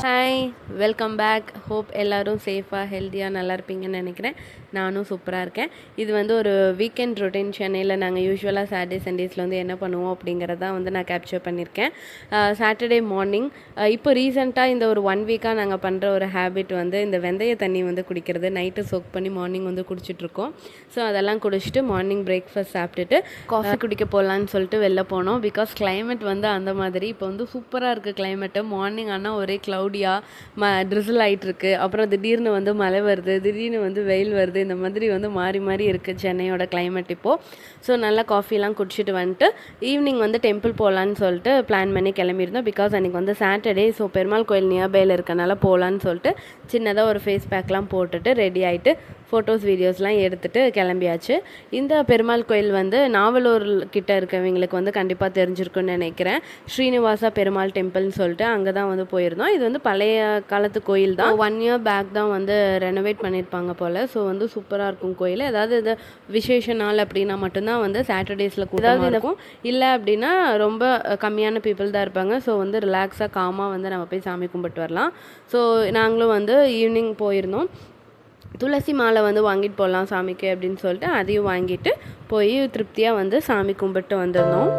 Hi, welcome back. Hope எல்லோரும் சேஃபாக ஹெல்த்தியாக நல்லா இருப்பீங்கன்னு நினைக்கிறேன். நானும் சூப்பராக இருக்கேன். இது வந்து ஒரு வீக்கெண்ட் ரொட்டீன். சென்னையில் நாங்கள் யூஸ்வலாக சாட்டர்டே சண்டேஸில் வந்து என்ன பண்ணுவோம் அப்படிங்கிறதான் வந்து நான் கேப்சர் பண்ணியிருக்கேன். சாட்டர்டே மார்னிங் இப்போ ரீசெண்டாக இந்த ஒரு 1 வீக்காக நாங்கள் பண்ணுற ஒரு ஹேபிட் வந்து இந்த வெந்தய தண்ணி வந்து குடிக்கிறது. நைட்டு சோக் பண்ணி மார்னிங் வந்து குடிச்சிட்ருக்கோம். ஸோ அதெல்லாம் குடிச்சிட்டு மார்னிங் பிரேக்ஃபாஸ்ட் சாப்பிட்டுட்டு காஃபி குடிக்க போகலான்னு சொல்லிட்டு வெளில போனோம். பிகாஸ் கிளைமேட் வந்து அந்த மாதிரி இப்போ வந்து சூப்பராக இருக்குது கிளைமேட்டு. மார்னிங் ஆனால் ஒரே க்ளவுடியாக ட்ரிசில் ஆகிட்டுருக்கு. அப்புறம் திடீர்னு வந்து மழை வருது, திடீர்னு வந்து வெயில் வருது. இந்த மாதிரி வந்து மாறி மாறி இருக்குது சென்னையோட கிளைமேட் இப்போது. ஸோ நல்லா காஃபிலாம் குடிச்சிட்டு வந்துட்டு ஈவினிங் வந்து டெம்பிள் போகலான்னு சொல்லிட்டு பிளான் பண்ணி கிளம்பியிருந்தோம். பிகாஸ் அன்றைக்கி வந்து சாட்டர்டே. ஸோ பெருமாள் கோயில் நியர்பையில் இருக்கனால போகலான்னு சொல்லிட்டு சின்னதாக ஒரு ஃபேஸ் பேக்லாம் போட்டுட்டு ரெடி ஆகிட்டு ஃபோட்டோஸ் வீடியோஸ்லாம் எடுத்துகிட்டு கிளம்பியாச்சு. இந்த பெருமாள் கோயில் வந்து நாவலூர் கிட்ட இருக்கவங்களுக்கு வந்து கண்டிப்பாக தெரிஞ்சிருக்குன்னு நினைக்கிறேன். ஸ்ரீனிவாசா பெருமாள் டெம்பிள்னு சொல்லிட்டு அங்கே தான் வந்து போயிருந்தோம். இது வந்து பழைய காலத்து கோயில் தான். 1 இயர் பேக் தான் வந்து ரெனோவேட் பண்ணியிருப்பாங்க போல். ஸோ வந்து சூப்பராக இருக்கும் கோயில். ஏதாவது இது விசேஷ நாள் அப்படின்னா மட்டும்தான் வந்து சாட்டர்டேஸில் ஏதாவது இருக்கும். இல்லை அப்படின்னா ரொம்ப கம்மியான பீப்புள் தான் இருப்பாங்க. ஸோ வந்து ரிலாக்ஸாக காமாக வந்து நம்ம போய் சாமி கும்பிட்டு வரலாம். ஸோ நாங்களும் வந்து ஈவினிங் போயிருந்தோம். துளசி மாலை வந்து வாங்கிட்டு போகலாம் சாமிக்கு அப்படின்னு சொல்லிட்டு அதையும் வாங்கிட்டு போய் திருப்தியாக வந்து சாமி கும்பிட்டு வந்திருந்தோம்.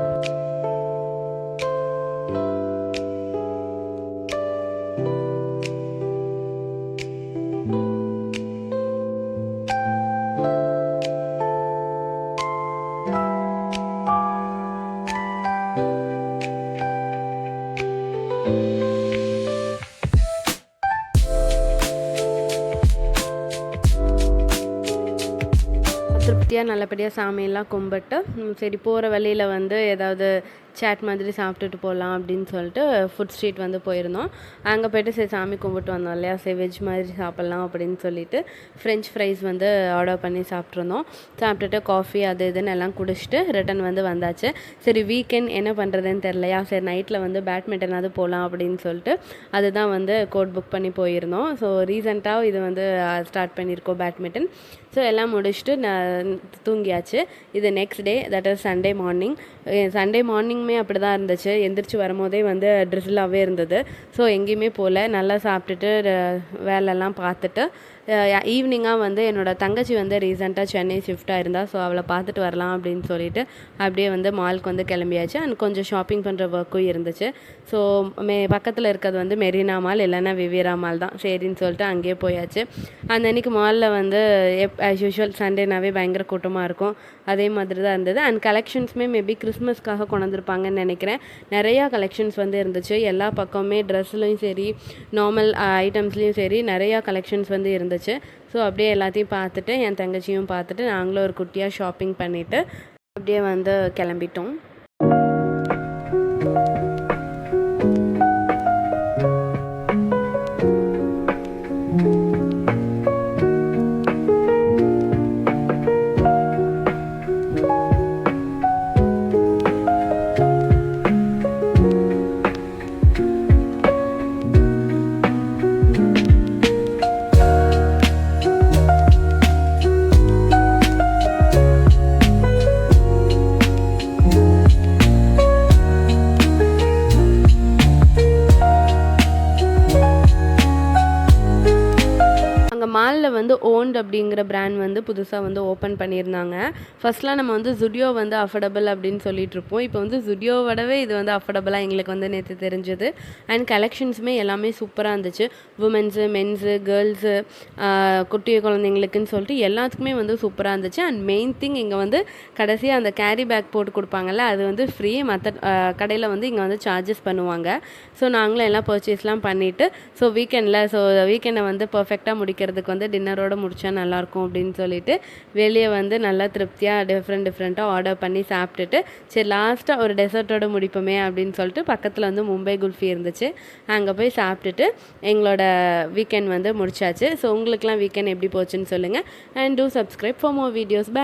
திருப்தியாக நல்லபடியாக சாமியெல்லாம் கும்பிட்டு சரி போகிற வழியில் வந்து ஏதாவது சாட் மாதிரி சாப்பிட்டுட்டு போகலாம் அப்படின்னு சொல்லிட்டு ஃபுட் ஸ்ட்ரீட் வந்து போயிருந்தோம். அங்கே போய்ட்டு சரி சாமி கும்பிட்டு வந்தோம் இல்லையா, சரி வெஜ் மாதிரி சாப்பிட்லாம் அப்படின்னு சொல்லிட்டு ஃப்ரெஞ்ச் ஃப்ரைஸ் வந்து ஆர்டர் பண்ணி சாப்பிட்ருந்தோம். சாப்பிட்டுட்டு காஃபி அது இதுன்னு எல்லாம் குடிச்சிட்டு ரிட்டன் வந்து வந்தாச்சு. சரி வீக்கெண்ட் என்ன பண்ணுறதுன்னு தெரிலையா, சரி நைட்டில் வந்து பேட்மிண்டனாவது போகலாம் அப்படின்னு சொல்லிட்டு அதுதான் வந்து கோட் புக் பண்ணி போயிருந்தோம். ஸோ ரீசெண்டாக இது வந்து ஸ்டார்ட் பண்ணியிருக்கோம் பேட்மிண்டன். ஸோ எல்லாம் முடிச்சுட்டு தூங்கியாச்சு. இது next day, that is Sunday morning. Sunday மார்னிங்குமே அப்படி தான் இருந்துச்சு. எந்திரிச்சு வரும்போதே வந்து ட்ரிசிலாகவே இருந்தது. ஸோ எங்கேயுமே போகல. நல்லா சாப்பிட்டுட்டு வேலைலாம் பார்த்துட்டு ஈவினிங்காக வந்து என்னோடய தங்கச்சி வந்து ரீசெண்டாக சென்னை ஷிஃப்ட் ஆயிருந்தா. ஸோ அவளை பார்த்துட்டு வரலாம் அப்படின்னு சொல்லிட்டு அப்படியே வந்து மாலுக்கு வந்து கிளம்பியாச்சு. அண்ட் கொஞ்சம் ஷாப்பிங் பண்ணுற ஒர்க்கும் இருந்துச்சு. ஸோ பக்கத்தில் இருக்கிறது வந்து மெரினா மால் இல்லைன்னா விவேரா மால் தான். சரின்னு சொல்லிட்டு அங்கேயே போயாச்சு. அந்த அன்றைக்கி மாலில் வந்து ஆஸ் யூஷுவல் சண்டேனாவே பயங்கர கூட்டமாக இருக்கும். அதே மாதிரி தான் இருந்தது. அண்ட் கலெக்ஷன்ஸுமே மேபி கிறிஸ்மஸ்க்காக கொண்டு வந்திருப்பாங்கன்னு நினைக்கிறேன். நிறையா கலெக்ஷன்ஸ் வந்து இருந்துச்சு. எல்லா பக்கமுமே ட்ரெஸ்லையும் சரி நார்மல் ஐட்டம்ஸ்லேயும் சரி நிறையா கலெக்ஷன்ஸ் வந்து இருந்துச்சு. ஸோ அப்படியே எல்லாத்தையும் பார்த்துட்டு என் தங்கச்சியும் பார்த்துட்டு நாங்களும் ஒரு குட்டியாக ஷாப்பிங் பண்ணிவிட்டு அப்படியே வந்து கிளம்பிட்டோம். மாலில் வந்து ஓன்ட் அப்படிங்கிற பிராண்ட் வந்து புதுசாக வந்து ஓப்பன் பண்ணியிருந்தாங்க. ஃபஸ்ட்லாம் நம்ம வந்து ஜுடியோ வந்து அஃபோர்டபுள் அப்படின்னு சொல்லிகிட்ருப்போம். இப்போ வந்து ஜுடியோவோடவே இது வந்து அஃபோர்டபுளாக எங்களுக்கு வந்து நேற்று தெரிஞ்சது. அண்ட் கலெக்ஷன்ஸுமே எல்லாமே சூப்பராக இருந்துச்சு. உமன்ஸு, மென்ஸு, கேர்ள்ஸு, குட்டி குழந்தைங்களுக்குன்னு சொல்லிட்டு எல்லாத்துக்குமே வந்து சூப்பராக இருந்துச்சு. அண்ட் மெயின் திங் இங்கே வந்து கடைசியாக அந்த கேரி பேக் போட்டு கொடுப்பாங்கல்ல, அது வந்து ஃப்ரீ. மற்ற கடையில் வந்து இங்கே வந்து சார்ஜஸ் பண்ணுவாங்க. ஸோ நாங்களும் எல்லாம் பர்ச்சேஸ்லாம் பண்ணிவிட்டு வீக்கெண்டை வந்து பர்ஃபெக்டாக முடிக்கிறதுக்கு வந்து டின்னரோடு முடித்தா நல்லாயிருக்கும் அப்படின்னு சொல்லிட்டு வெளியே வந்து நல்லா திருப்தியாக டிஃப்ரெண்ட்டாக ஆர்டர் பண்ணி சாப்பிட்டுட்டு சரி லாஸ்ட்டாக ஒரு டெசர்ட்டோடு முடிப்போமே அப்படின்னு சொல்லிட்டு பக்கத்தில் வந்து மும்பை குல்ஃபி இருந்துச்சு. அங்கே போய் சாப்பிட்டுட்டு எங்களோட வீக்கெண்ட் வந்து முடிச்சாச்சு. ஸோ உங்களுக்குலாம் வீக்கெண்ட் எப்படி போச்சுன்னு சொல்லுங்கள். And do subscribe for more videos. By.